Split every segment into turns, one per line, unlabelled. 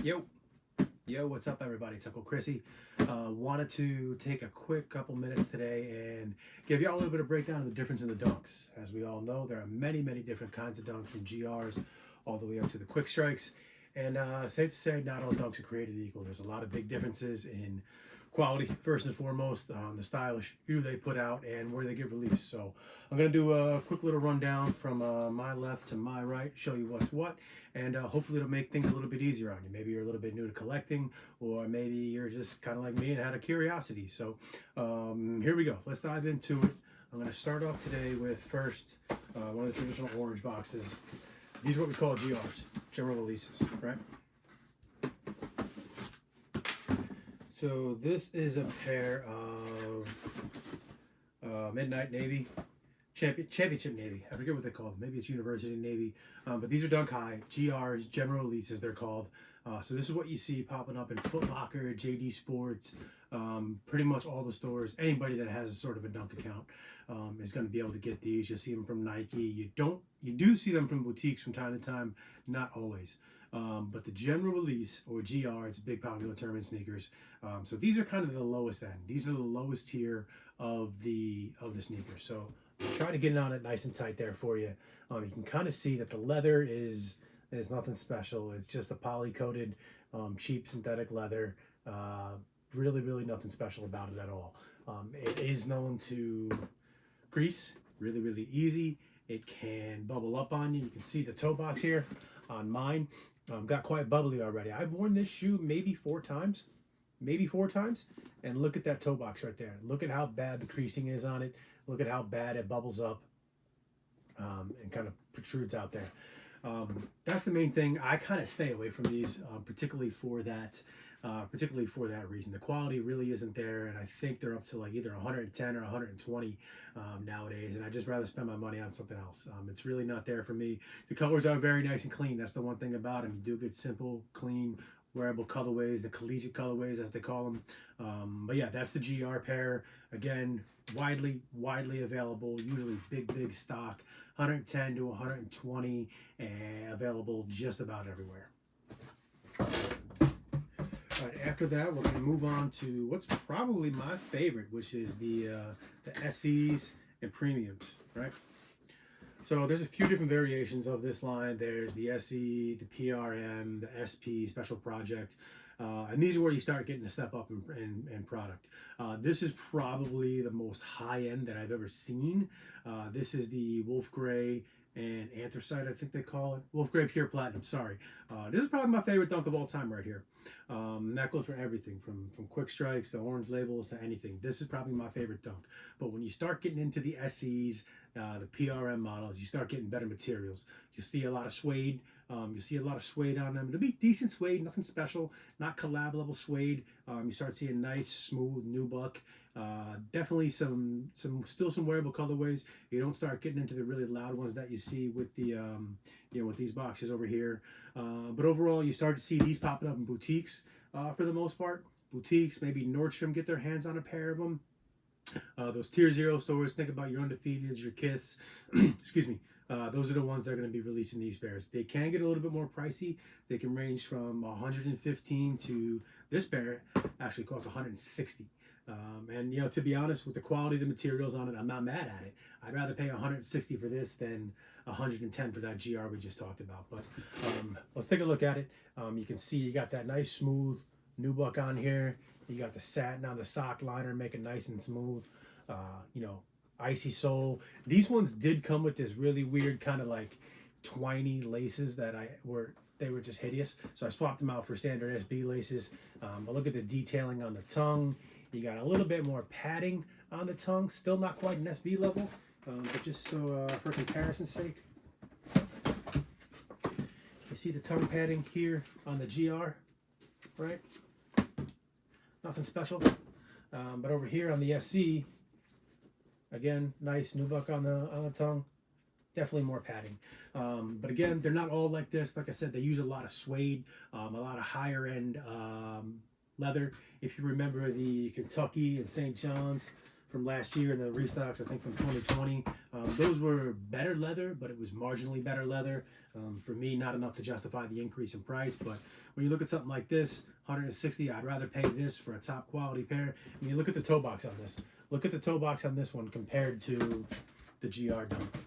Yo, what's up, everybody? It's Uncle Chrissy. Wanted to take a quick couple minutes today and give y'all a little bit of breakdown of the difference in the dunks. As we all know, there are many different kinds of dunks, from GRs all the way up to the quick strikes. And safe to say, not all dunks are created equal. There's a lot of big differences in quality, first and foremost, the stylish view they put out and where they get released. So I'm going to do a quick little rundown from my left to my right, show you what's what, and hopefully it'll make things a little bit easier on you. Maybe you're a little bit new to collecting, or maybe you're just kind of like me and had a curiosity. So here we go. Let's dive into it. I'm going to start off today with first one of the traditional orange boxes. These are what we call GRs, general releases, right? So this is a pair of Midnight Navy, Championship Navy. I forget what they're called. Maybe it's University Navy. But these are Dunk High, GRs, general releases they're called. So this is what you see popping up in Foot Locker, JD Sports, pretty much all the stores. Anybody that has sort of a Dunk account is going to be able to get these. You'll see them from Nike. You do see them from boutiques from time to time, not always. But the general release, or GR, it's a big popular term in sneakers. So these are kind of the lowest end. These are the lowest tier of the sneakers. So I'll try to get it on it nice and tight there for you. You can kind of see that the leather is nothing special. It's just a poly-coated, cheap synthetic leather. Really nothing special about it at all. It is known to grease really easy. It can bubble up on you. You can see the toe box here on mine. Got quite bubbly already. I've worn this shoe maybe four times, and look at that toe box right there. Look at how bad the creasing is on it. Look at how bad it bubbles up and kind of protrudes out there. That's the main thing. I kind of stay away from these, particularly for that reason. The quality really isn't there, and I think they're up to like either 110 or 120 nowadays, and I'd just rather spend my money on something else. It's really not there for me. The colors are very nice and clean. That's the one thing about them. You do get simple, clean, wearable colorways, the collegiate colorways as they call them. But yeah, that's the GR pair. Again, widely available, usually big stock, 110 to 120, and available just about everywhere. All right, after that, we're going to move on to what's probably my favorite, which is the SEs and premiums, right? So there's a few different variations of this line. There's the SE, the PRM, the SP, Special Project, and these are where you start getting a step up in product. This is probably the most high-end that I've ever seen. This is the Wolf Gray and Anthracite, I think they call it. Wolf Gray Pure Platinum, sorry. This is probably my favorite dunk of all time right here. That goes for everything, from quick strikes to orange labels to anything. This is probably my favorite dunk. But when you start getting into the SEs, the PRM models, you start getting better materials. You see a lot of suede. You see a lot of suede on them. It'll be decent suede, nothing special, not collab level suede. You start seeing nice, smooth nubuck. Definitely still some wearable colorways. You don't start getting into the really loud ones that you see with the with these boxes over here. But overall, you start to see these popping up in boutiques for the most part. Boutiques, maybe Nordstrom get their hands on a pair of them. Those tier 0 stores, think about your Undefeateds, your Kiths, excuse me. Those are the ones that are going to be releasing these pairs. They can get a little bit more pricey. They can range from 115 to this pair actually costs 160. And to be honest, with the quality of the materials on it, I'm not mad at it. I'd rather pay 160 for this than 110 for that GR we just talked about. But let's take a look at it. You can see you got that nice smooth nubuck on here. You got the satin on the sock liner, make it nice and smooth. Icy sole. These ones did come with this really weird kind of like twiny laces that they were just hideous. So I swapped them out for standard SB laces. But look at the detailing on the tongue. You got a little bit more padding on the tongue. Still not quite an SB level, but just so for comparison's sake. You see the tongue padding here on the GR, right? Nothing special. But over here on the SC, again, nice nubuck on the tongue. Definitely more padding. But again, they're not all like this. Like I said, they use a lot of suede, a lot of higher end leather. If you remember the Kentucky and St. John's, from last year and the restocks, I think, from 2020. Those were better leather, but it was marginally better leather. For me, not enough to justify the increase in price. But when you look at something like this, 160, I'd rather pay this for a top quality pair. And you look at the toe box on this. Look at the toe box on this one compared to the GR Dunk.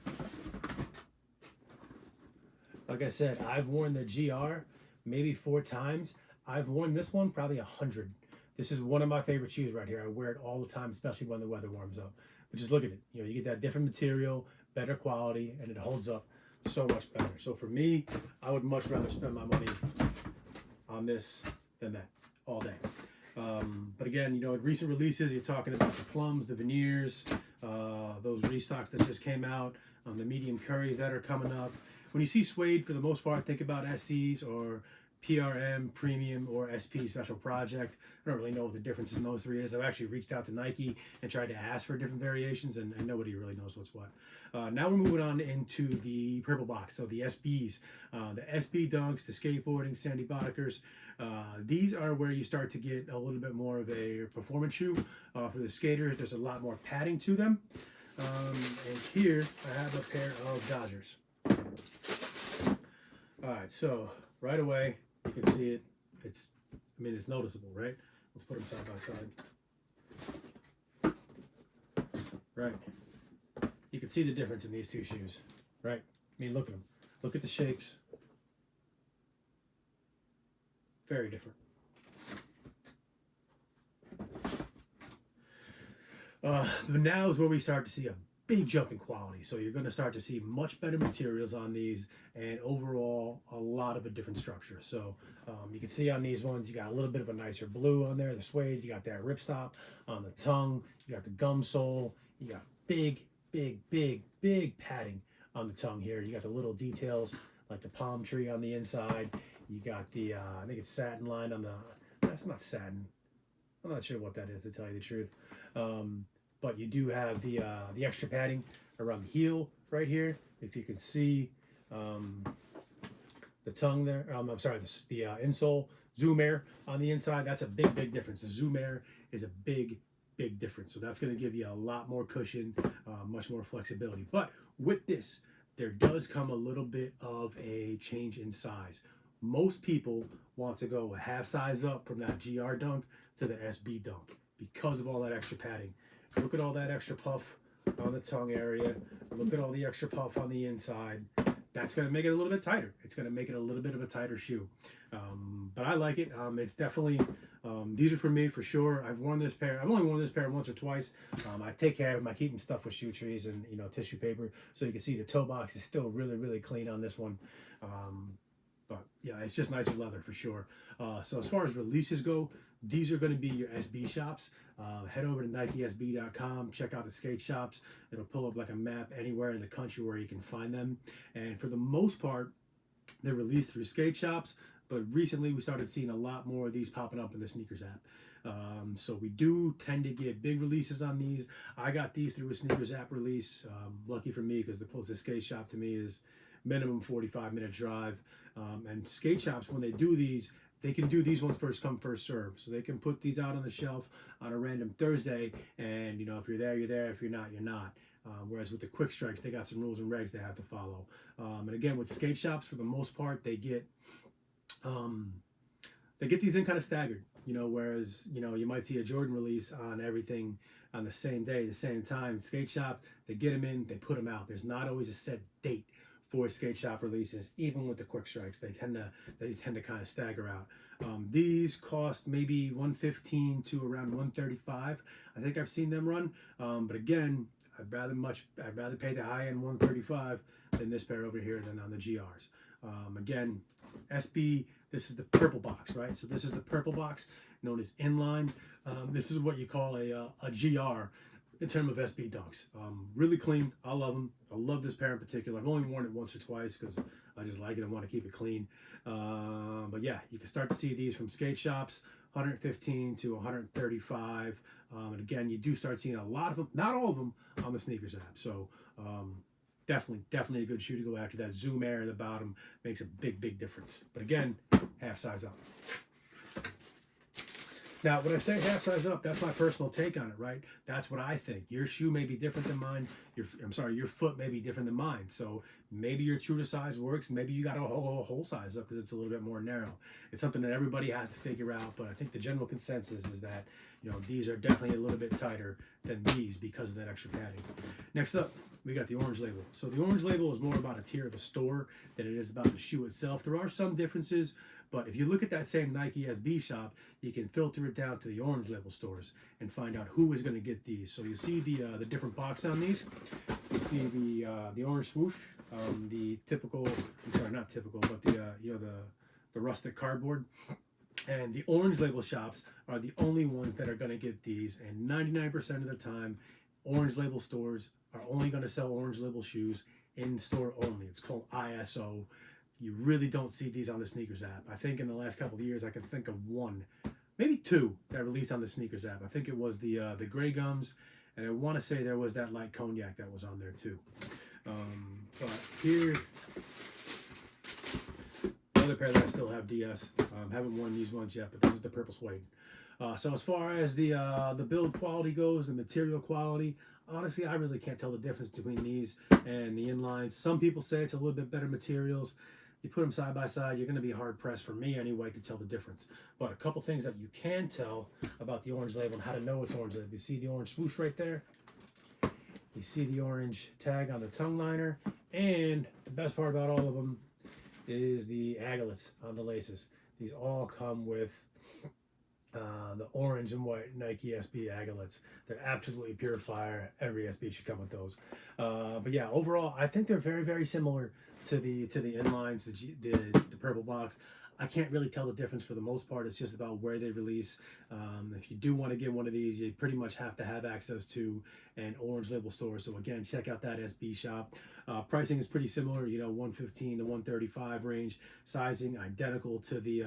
Like I said, I've worn the GR maybe 4 times. I've worn this one probably 100. This is one of my favorite shoes right here. I wear it all the time, especially when the weather warms up. But just look at it. You know, you get that different material, better quality, and it holds up so much better. So for me, I would much rather spend my money on this than that all day. But again, you know, in recent releases, you're talking about the plums, the veneers, those restocks that just came out, the medium curries that are coming up. When you see suede, for the most part, think about SEs or PRM, Premium, or SP, Special Project. I don't really know what the difference in those 3 is. I've actually reached out to Nike and tried to ask for different variations, and nobody really knows what's what. Now we're moving on into the purple box, so the SBs. The SB Dunks, the skateboarding, Sandy Bodikers. These are where you start to get a little bit more of a performance shoe. For the skaters, there's a lot more padding to them. And here I have a pair of Dodgers. All right, so right away you can see it. It's noticeable, right? Let's put them side by side. Right, you can see the difference in these 2 shoes, right? I mean, look at them. Look at the shapes. Very different. But now is where we start to see a big jump in quality. So you're going to start to see much better materials on these, and overall a lot of a different structure. So you can see on these ones, you got a little bit of a nicer blue on there, the suede, you got that ripstop on the tongue, you got the gum sole, you got big padding on the tongue here. You got the little details like the palm tree on the inside. You got the, I think it's satin line on the, that's not satin. I'm not sure what that is, to tell you the truth. But you do have the extra padding around the heel right here. If you can see the tongue there, I'm sorry, the insole Zoom Air on the inside. That's a big difference. The Zoom Air is a big difference. So that's going to give you a lot more cushion, much more flexibility. But with this, there does come a little bit of a change in size. Most people want to go a half size up from that GR Dunk to the SB Dunk because of all that extra padding. Look at all that extra puff on the tongue area. Look at all the extra puff on the inside. That's going to make it a little bit tighter. It's going to make it a little bit of a tighter shoe. But I like it. It's definitely, these are for me for sure. I've worn this pair. I've only worn this pair once or twice. I take care of them. I keep them stuffed with shoe trees and, you know, tissue paper. So you can see the toe box is still really clean on this one. But yeah, it's just nicer leather for sure. So as far as releases go, these are going to be your SB shops. Head over to NikeSB.com, check out the skate shops. It'll pull up like a map anywhere in the country where you can find them. And for the most part, they're released through skate shops. But recently we started seeing a lot more of these popping up in the sneakers app. So we do tend to get big releases on these. I got these through a sneakers app release. Lucky for me, because the closest skate shop to me is minimum 45-minute drive. And skate shops, when they do these, they can do these ones first come, first serve. So they can put these out on the shelf on a random Thursday, and you know, if you're there, you're there. If you're not, you're not. Whereas with the quick strikes, they got some rules and regs they have to follow. And again, with skate shops, for the most part, they get these in kind of staggered. You know, whereas, you know, you might see a Jordan release on everything on the same day, the same time. Skate shop, they get them in, they put them out. There's not always a set date for skate shop releases. Even with the quick strikes, they tend to kind of stagger out. These cost maybe $115 to around $135. I think I've seen them run. But again, I'd rather pay the high end $135 than this pair over here than on the GRs. Again, SB, this is the purple box, right? So this is the purple box known as Inline. This is what you call a GR in terms of SB Dunks. Really clean. I love them. I love this pair in particular. I've only worn it once or twice because I just like it and want to keep it clean. But yeah, you can start to see these from skate shops, $115 to $135. And again, you do start seeing a lot of them, not all of them, on the sneakers app. So definitely a good shoe to go after. That Zoom Air in the bottom makes a big difference. But again, half size up. Now, when I say half size up, that's my personal take on it, right? That's what I think. Your shoe may be different than mine. Your foot may be different than mine. So maybe your true to size works. Maybe you got to go a whole size up because it's a little bit more narrow. It's something that everybody has to figure out. But I think the general consensus is that, you know, these are definitely a little bit tighter than these because of that extra padding. Next up, we got the orange label. So the orange label is more about a tier of the store than it is about the shoe itself. There are some differences, but if you look at that same Nike SB shop, you can filter it down to the orange label stores and find out who is going to get these. So you see the different box on these. You see the orange swoosh, the typical, I'm sorry, not typical, but the you know, the rustic cardboard. And the orange label shops are the only ones that are going to get these. And 99% of the time, orange label stores are only going to sell orange label shoes in store only. It's called ISO. You really don't see these on the sneakers app. I think in the last couple of years, I can think of one, maybe two that released on the sneakers app. I think it was the Grey Gums, and I want to say there was that light cognac that was on there too. But here, another pair that I still have DS. Haven't worn these ones yet, but this is the purple suede. So as far as the build quality goes, the material quality, honestly, I really can't tell the difference between these and the inlines. Some people say it's a little bit better materials. You put them side by side, you're going to be hard pressed, for me anyway, to tell the difference. But a couple things that you can tell about the orange label and how to know it's orange label. You see the orange swoosh right there. You see the orange tag on the tongue liner. And the best part about all of them is the aglets on the laces. These all come with the orange and white Nike SB aglets. They're absolutely pure fire. Every SB should come with those. But yeah, overall, I think they're very, very similar to the inlines, the purple box. I can't really tell the difference for the most part. It's just about where they release. If you do want to get one of these, you pretty much have to have access to an orange label store. So again, check out that SB shop. Pricing is pretty similar, you know, 115 to 135 range. Sizing identical to the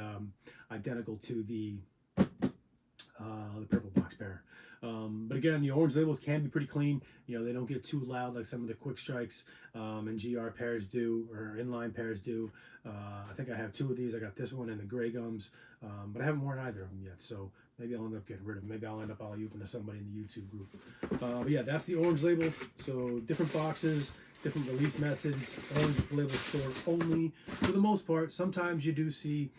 purple box pair. But again, the orange labels can be pretty clean. You know, they don't get too loud like some of the quick strikes and GR pairs do, or inline pairs do. I think I have two of these. I got this one and the Grey Gums, but I haven't worn either of them yet. So maybe I'll end up getting rid of them. Maybe I'll end up alley-ooping to somebody in the YouTube group. But yeah, that's the orange labels. So different boxes, different release methods, orange label store only. For the most part, sometimes you do see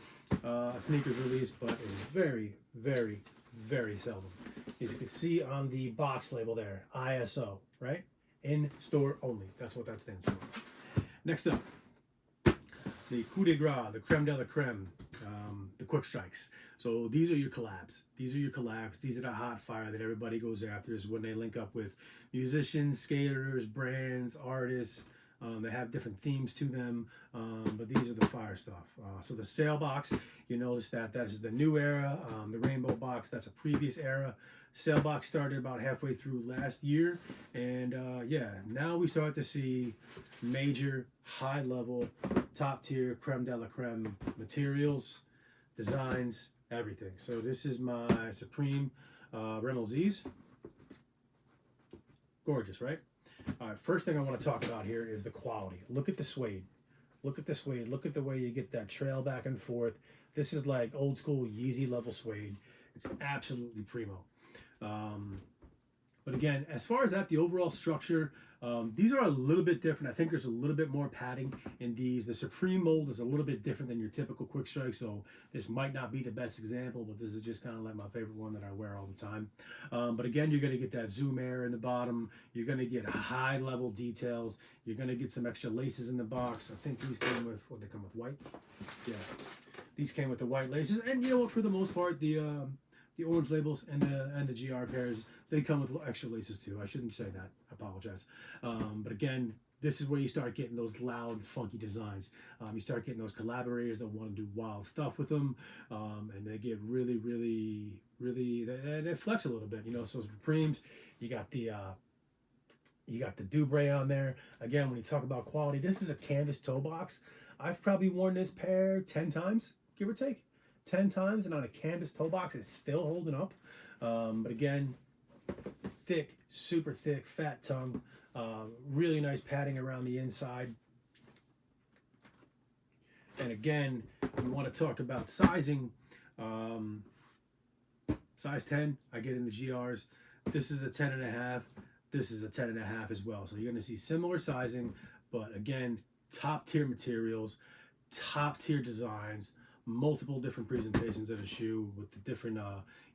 a sneakers release, but it's very, very, very seldom. As you can see on the box label there, ISO, right? In store only. That's what that stands for. Next up, the coup de grace, the Creme Del Creme, the quick strikes. So these are your collabs. These are your collabs. These are the hot fire that everybody goes after, is when they link up with musicians, skaters, brands, artists. They have different themes to them, but these are the fire stuff. So the sail box, you notice that is the new era. The rainbow box, that's a previous era. Sail box started about halfway through last year, and yeah, now we start to see major, high level, top tier Creme de la Creme materials, designs, everything. So this is my Supreme Reynolds. Gorgeous, right? All right, first thing I want to talk about here is the quality. Look at the suede. Look at the suede. Look at the way you get that trail back and forth. This is like old school Yeezy level suede. It's absolutely primo. But again, as far as that, the overall structure, these are a little bit different. I think there's a little bit more padding in these. The Supreme mold is a little bit different than your typical quick strike, so this might not be the best example, but this is just kind of like my favorite one that I wear all the time. But again, you're going to get that zoom air in the bottom. You're going to get high level details. You're going to get some extra laces in the box. I think these came with, what, they come with white? Yeah, these came with the white laces. And you know what, for the most part, the orange labels and the GR pairs, they come with extra laces too. I shouldn't say that. I apologize. But again, this is where you start getting those loud, funky designs. You start getting those collaborators that want to do wild stuff with them, and they get really, really, really. They flex a little bit, you know. So Supremes, you got the Dubre on there. Again, when you talk about quality, this is a canvas toe box. I've probably worn this pair 10 times, give or take. 10 times, and on a canvas toe box, it's still holding up. But again, thick, super thick, fat tongue, really nice padding around the inside. And again, we want to talk about sizing. size 10, I get in the GRs. This is a 10.5. This is a 10.5 as well. So you're going to see similar sizing, but again, top tier materials, top tier designs, multiple different presentations of the shoe with the different,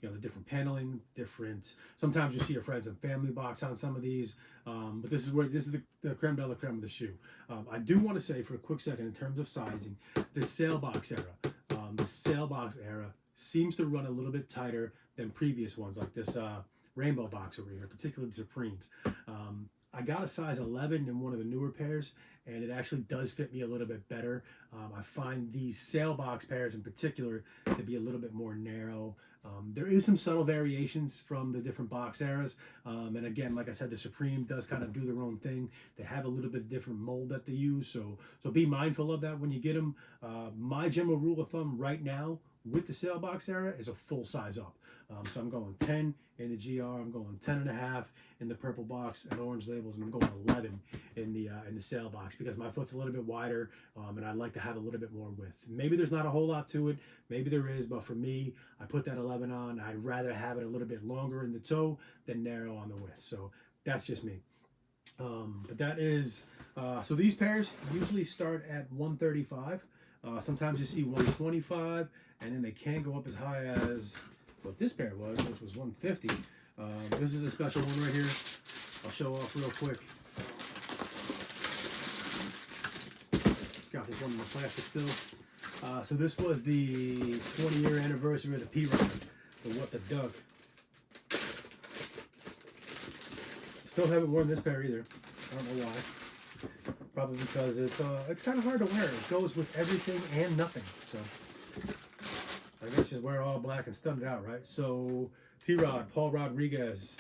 the different paneling, different. Sometimes you see a friends and family box on some of these, but this is the creme de la creme of the shoe. I do want to say for a quick second in terms of sizing, the sailbox era seems to run a little bit tighter than previous ones like this rainbow box over here, particularly the Supremes. I got a size 11 in one of the newer pairs, and it actually does fit me a little bit better. I find these sailbox pairs in particular to be a little bit more narrow. There is some subtle variations from the different box eras. And again, like I said, the Supreme does kind of do their own thing. They have a little bit different mold that they use. So be mindful of that when you get them. My general rule of thumb right now with the sailbox era is a full size up. So I'm going 10 in the GR, I'm going 10.5 in the purple box and orange labels, and I'm going 11 in the sailbox because my foot's a little bit wider, and I like to have a little bit more width. Maybe there's not a whole lot to it, maybe there is, but for me, I put that 11 on. I'd rather have it a little bit longer in the toe than narrow on the width. So that's just me. But that is, so these pairs usually start at 135. Sometimes you see 125, and then they can go up as high as what this pair was, which was 150. This is a special one right here. I'll show off real quick. Got this one in the plastic still. So this was the 20-year anniversary of the PRM, the What the Dunk. Still haven't worn this pair either. I don't know why. Probably because it's kind of hard to wear. It goes with everything and nothing. So I guess just wear all black and stun it out, right? So P-Rod, Paul Rodriguez,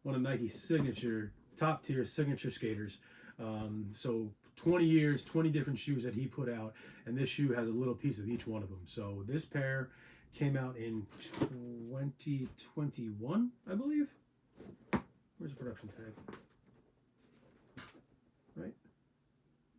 one of Nike's signature, top tier signature skaters. So 20 years, 20 different shoes that he put out, and this shoe has a little piece of each one of them. So this pair came out in 2021, I believe. Where's the production tag? Right?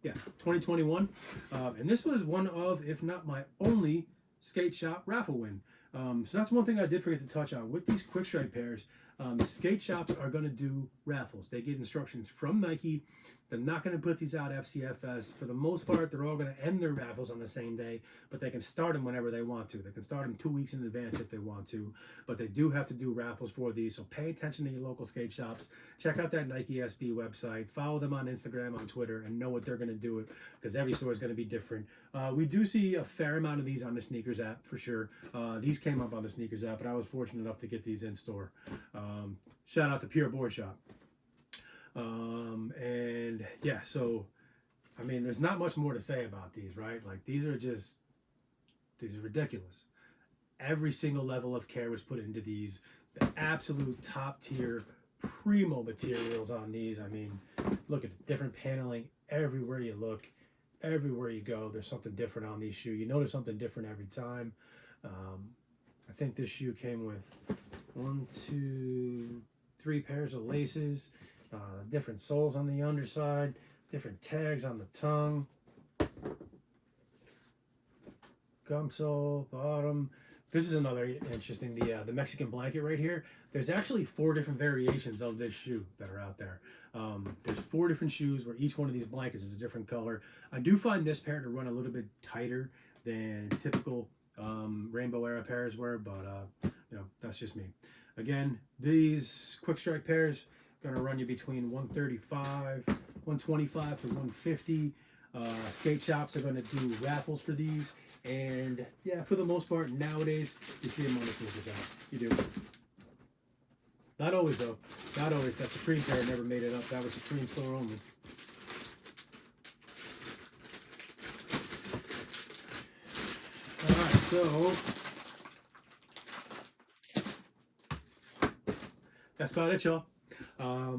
Yeah, 2021. And this was one of, if not my only, skate shop raffle win. So that's one thing I did forget to touch on. With these quick strike pairs, the skate shops are going to do raffles. They get instructions from Nike. They're not going to put these out FCFS. For the most part, they're all going to end their raffles on the same day, but they can start them whenever they want to. They can start them 2 weeks in advance if they want to, but they do have to do raffles for these. So pay attention to your local skate shops. Check out that Nike SB website. Follow them on Instagram, on Twitter, and know what they're going to do it, because every store is going to be different. We do see a fair amount of these on the Sneakers app for sure. These came up on the Sneakers app, but I was fortunate enough to get these in store. Shout out to Pure Board Shop. And yeah, so I mean, there's not much more to say about these, right? Like these are ridiculous. Every single level of care was put into these. The absolute top tier primo materials on these. I mean, look at the different paneling everywhere you look, everywhere you go. There's something different on these shoes. You notice something different every time. I think this shoe came with 1, 2, 3 pairs of laces. Different soles on the underside, different tags on the tongue, gum sole, bottom. This is another interesting, the Mexican blanket right here. There's actually 4 different variations of this shoe that are out there. There's 4 different shoes where each one of these blankets is a different color. I do find this pair to run a little bit tighter than typical rainbow era pairs were, but that's just me. Again, these quick strike pairs gonna run you between 135, 125 to 150. Skate shops are gonna do raffles for these, and yeah, for the most part nowadays you see them on the Sneakers app. You do. Not always though. Not always. That Supreme pair never made it up. That was Supreme store only. All right, so that's about it, y'all.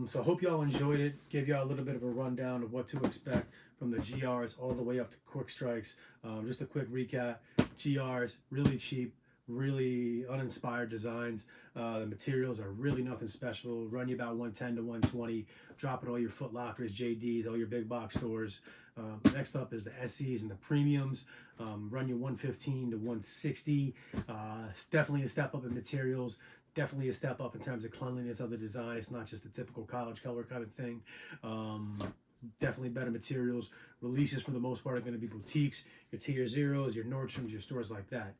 So I hope y'all enjoyed it. Gave y'all a little bit of a rundown of what to expect from the GRs all the way up to quick strikes. Just a quick recap. GRs, really cheap, really uninspired designs. The materials are really nothing special. Run you about 110 to 120. Drop at all your Foot Lockers, JDs, all your big box stores. Next up is the SEs and the premiums. Run you 115 to 160. It's definitely a step up in materials. Definitely a step up in terms of cleanliness of the design. It's not just a typical college color kind of thing. Definitely better materials. Releases for the most part are going to be boutiques, your tier zeros, your Nordstroms, your stores like that.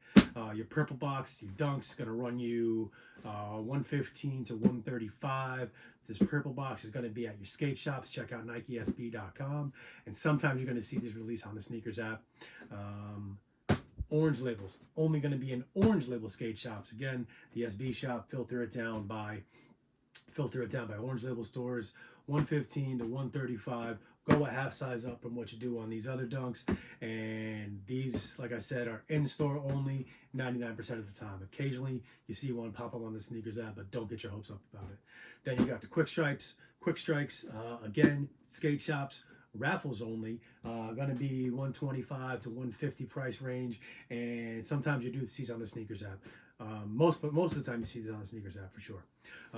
Your purple box, your Dunks, is going to run you 115 to 135. This purple box is going to be at your skate shops. Check out NikeSB.com. And sometimes you're going to see this release on the sneakers app. Orange labels, only going to be in orange label skate shops. Again, the SB shop, filter it down by orange label stores. 115 to 135. Go a half size up from what you do on these other Dunks. And these, like I said, are in-store only 99% of the time. Occasionally, you see one pop up on the sneakers app, but don't get your hopes up about it. Then you got the quick strikes. Again, skate shops, raffles only, going to be 125 to 150 price range. And sometimes you do see these on the sneakers app. Most of the time you see these on the sneakers app for sure.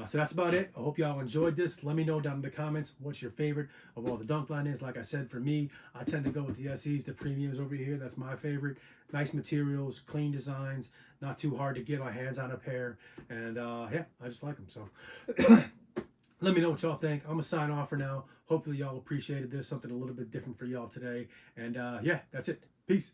So that's about it. I hope y'all enjoyed this. Let me know down in the comments what's your favorite of all the Dunk line is. Like I said, for me, I tend to go with the SEs, the premiums over here. That's my favorite. Nice materials, clean designs, not too hard to get my hands on a pair. And yeah, I just like them. So let me know what y'all think. I'm going to sign off for now. Hopefully y'all appreciated this. Something a little bit different for y'all today. And yeah, that's it. Peace.